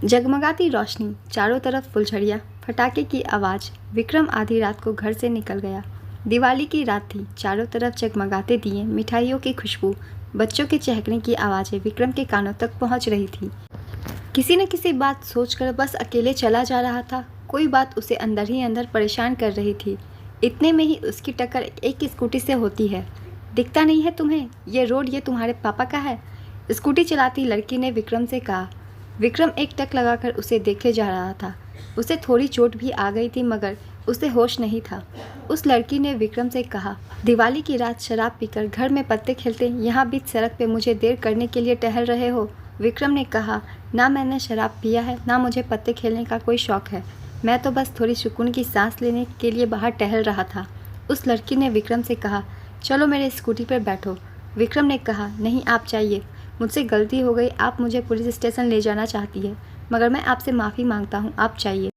जगमगाती रोशनी, चारों तरफ फुलझड़ियाँ, फटाके की आवाज़। विक्रम आधी रात को घर से निकल गया। दिवाली की रात थी। चारों तरफ जगमगाते दिए, मिठाइयों की खुशबू, बच्चों के चहकने की आवाज़ें विक्रम के कानों तक पहुंच रही थी। किसी न किसी बात सोचकर बस अकेले चला जा रहा था। कोई बात उसे अंदर ही अंदर परेशान कर रही थी। इतने में ही उसकी टक्कर एक स्कूटी से होती है। दिखता नहीं है तुम्हें? ये रोड ये तुम्हारे पापा का है? स्कूटी चलाती लड़की ने विक्रम से कहा। विक्रम एक टक लगाकर उसे देखे जा रहा था। उसे थोड़ी चोट भी आ गई थी मगर उसे होश नहीं था। उस लड़की ने विक्रम से कहा, दिवाली की रात शराब पीकर घर में पत्ते खेलते यहाँ बीच सड़क पे मुझे देर करने के लिए टहल रहे हो? विक्रम ने कहा, ना मैंने शराब पिया है, ना मुझे पत्ते खेलने का कोई शौक है। मैं तो बस थोड़ी सुकून की सांस लेने के लिए बाहर टहल रहा था। उस लड़की ने विक्रम से कहा, चलो मेरे स्कूटी पर बैठो। विक्रम ने कहा, नहीं आप चाहिए, मुझसे गलती हो गई, आप मुझे पुलिस स्टेशन ले जाना चाहती है मगर मैं आपसे माफ़ी मांगता हूँ, आप चाहिए।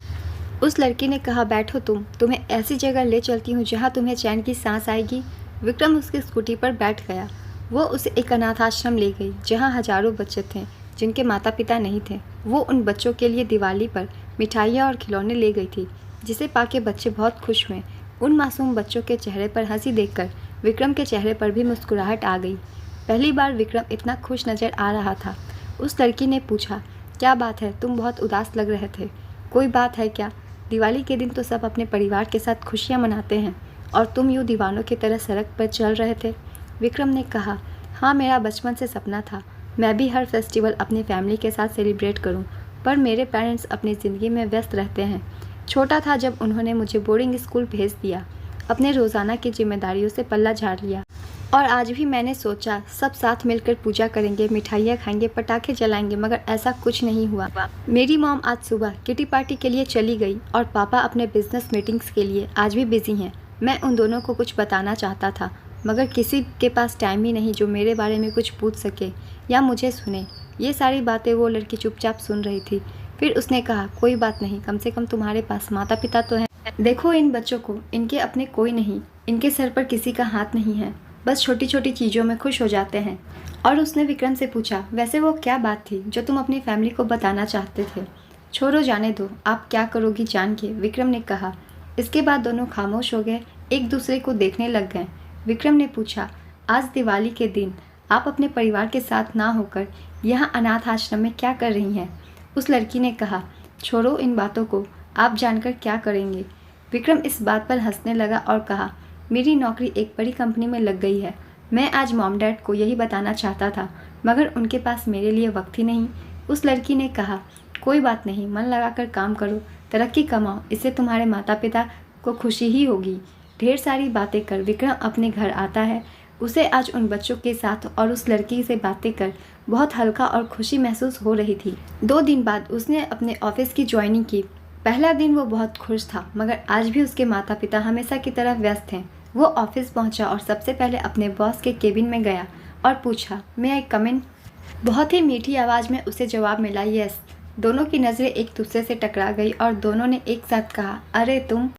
उस लड़की ने कहा, बैठो तुम्हें ऐसी जगह ले चलती हूँ जहाँ तुम्हें चैन की सांस आएगी। विक्रम उसकी स्कूटी पर बैठ गया। वो उसे एक अनाथ आश्रम ले गई जहाँ हजारों बच्चे थे जिनके माता पिता नहीं थे। वो उन बच्चों के लिए दिवाली पर मिठाइयाँ और खिलौने ले गई थी जिसे पाके बच्चे बहुत खुश हुए। उन मासूम बच्चों के चेहरे पर हंसी देखकर विक्रम के चेहरे पर भी मुस्कुराहट आ गई। पहली बार विक्रम इतना खुश नज़र आ रहा था। उस लड़की ने पूछा, क्या बात है, तुम बहुत उदास लग रहे थे। कोई बात है क्या? दिवाली के दिन तो सब अपने परिवार के साथ खुशियाँ मनाते हैं और तुम यूँ दीवानों की तरह सड़क पर चल रहे थे। विक्रम ने कहा, हाँ मेरा बचपन से सपना था मैं भी हर फेस्टिवल अपनी फैमिली के साथ सेलिब्रेट करूं, पर मेरे पेरेंट्स अपनी ज़िंदगी में व्यस्त रहते हैं। छोटा था जब उन्होंने मुझे बोर्डिंग स्कूल भेज दिया, अपने रोज़ाना की जिम्मेदारियों से पल्ला झाड़ लिया और आज भी मैंने सोचा सब साथ मिलकर पूजा करेंगे, मिठाइयाँ खाएंगे, पटाखे जलाएंगे, मगर ऐसा कुछ नहीं हुआ। मेरी मॉम आज सुबह किटी पार्टी के लिए चली गई और पापा अपने बिजनेस मीटिंग्स के लिए आज भी बिजी हैं। मैं उन दोनों को कुछ बताना चाहता था मगर किसी के पास टाइम ही नहीं जो मेरे बारे में कुछ पूछ सके या मुझे सुने। ये सारी बातें वो लड़की चुपचाप सुन रही थी। फिर उसने कहा, कोई बात नहीं, कम से कम तुम्हारे पास माता पिता तो हैं। देखो इन बच्चों को, इनके अपने कोई नहीं, इनके सर पर किसी का हाथ नहीं है, बस छोटी छोटी चीज़ों में खुश हो जाते हैं। और उसने विक्रम से पूछा, वैसे वो क्या बात थी जो तुम अपनी फैमिली को बताना चाहते थे? छोड़ो जाने दो, आप क्या करोगी जान के, विक्रम ने कहा। इसके बाद दोनों खामोश हो गए, एक दूसरे को देखने लग गए। विक्रम ने पूछा, आज दिवाली के दिन आप अपने परिवार के साथ ना होकर यहाँ अनाथ आश्रम में क्या कर रही हैं? उस लड़की ने कहा, छोड़ो इन बातों को, आप जानकर क्या करेंगे? विक्रम इस बात पर हंसने लगा और कहा, मेरी नौकरी एक बड़ी कंपनी में लग गई है। मैं आज मॉम डैड को यही बताना चाहता था मगर उनके पास मेरे लिए वक्त ही नहीं। उस लड़की ने कहा, कोई बात नहीं, मन लगाकर काम करो, तरक्की कमाओ, इससे तुम्हारे माता पिता को खुशी ही होगी। ढेर सारी बातें कर विक्रम अपने घर आता है। उसे आज उन बच्चों के साथ और उस लड़की से बातें कर बहुत हल्का और खुशी महसूस हो रही थी। 2 दिन बाद उसने अपने ऑफिस की ज्वाइनिंग की। पहला दिन वो बहुत खुश था मगर आज भी उसके माता पिता हमेशा की तरह व्यस्त हैं। वो ऑफिस पहुंचा और सबसे पहले अपने बॉस के केबिन में गया और पूछा, मैं आई कम इन? बहुत ही मीठी आवाज़ में उसे जवाब मिला, यस। दोनों की नज़रें एक दूसरे से टकरा गई और दोनों ने एक साथ कहा, अरे तुम?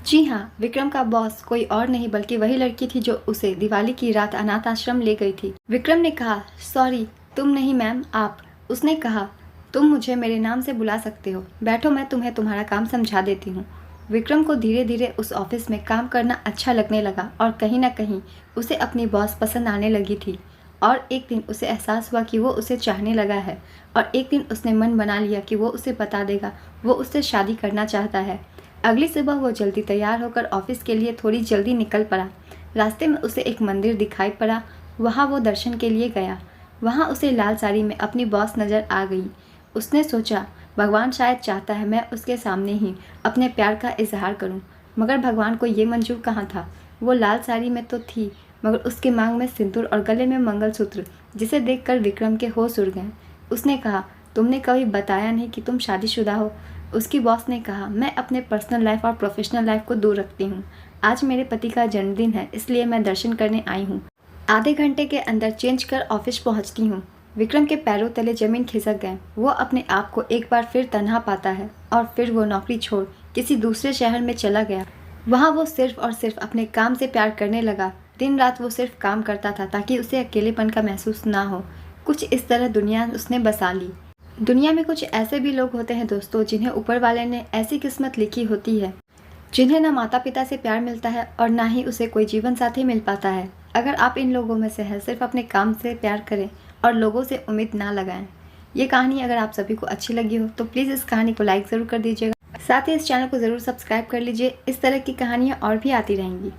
जी हाँ, विक्रम का बॉस कोई और नहीं बल्कि वही लड़की थी जो उसे दिवाली की रात अनाथ आश्रम ले गई थी। विक्रम ने कहा, सॉरी, तुम नहीं मैम, आप। उसने कहा, तुम मुझे मेरे नाम से बुला सकते हो, बैठो, मैं तुम्हें तुम्हारा काम समझा देती हूँ। विक्रम को धीरे धीरे उस ऑफिस में काम करना अच्छा लगने लगा और कहीं ना कहीं उसे अपनी बॉस पसंद आने लगी थी। और एक दिन उसे एहसास हुआ कि वो उसे चाहने लगा है और एक दिन उसने मन बना लिया कि वो उसे बता देगा वो उससे शादी करना चाहता है। अगली सुबह वो जल्दी तैयार होकर ऑफिस के लिए थोड़ी जल्दी निकल पड़ा। रास्ते में उसे एक मंदिर दिखाई पड़ा, वहाँ वो दर्शन के लिए गया। वहाँ उसे लाल साड़ी में अपनी बॉस नज़र आ गई। उसने सोचा, भगवान शायद चाहता है मैं उसके सामने ही अपने प्यार का इजहार करूं, मगर भगवान को ये मंजूर कहाँ था। वो लाल साड़ी में तो थी मगर उसके मांग में सिंदूर और गले में मंगलसूत्र, जिसे देखकर विक्रम के होश उड़ गए। उसने कहा, तुमने कभी बताया नहीं कि तुम शादीशुदा हो। उसकी बॉस ने कहा, मैं अपने पर्सनल लाइफ और प्रोफेशनल लाइफ को दूर रखती हूँ। आज मेरे पति का जन्मदिन है इसलिए मैं दर्शन करने आई हूँ। आधे घंटे के अंदर चेंज कर ऑफिस पहुँचती हूँ। विक्रम के पैरों तले जमीन खिसक गए। वो अपने आप को एक बार फिर तन्हा पाता है और फिर वो नौकरी छोड़ किसी दूसरे शहर में चला गया। वहाँ वो सिर्फ और सिर्फ अपने काम से प्यार करने लगा। दिन रात वो सिर्फ काम करता था ताकि उसे अकेलेपन का महसूस ना हो। कुछ इस तरह दुनिया उसने बसा ली। दुनिया में कुछ ऐसे भी लोग होते हैं दोस्तों, जिन्हें ऊपर वाले ने ऐसी किस्मत लिखी होती है, जिन्हें ना माता पिता से प्यार मिलता है और ना ही उसे कोई जीवन साथी मिल पाता है। अगर आप इन लोगों में से हैं, सिर्फ अपने काम से प्यार करें और लोगों से उम्मीद ना लगाएं। ये कहानी अगर आप सभी को अच्छी लगी हो तो प्लीज़ इस कहानी को लाइक ज़रूर कर दीजिएगा। साथ ही इस चैनल को ज़रूर सब्सक्राइब कर लीजिए। इस तरह की कहानियाँ और भी आती रहेंगी।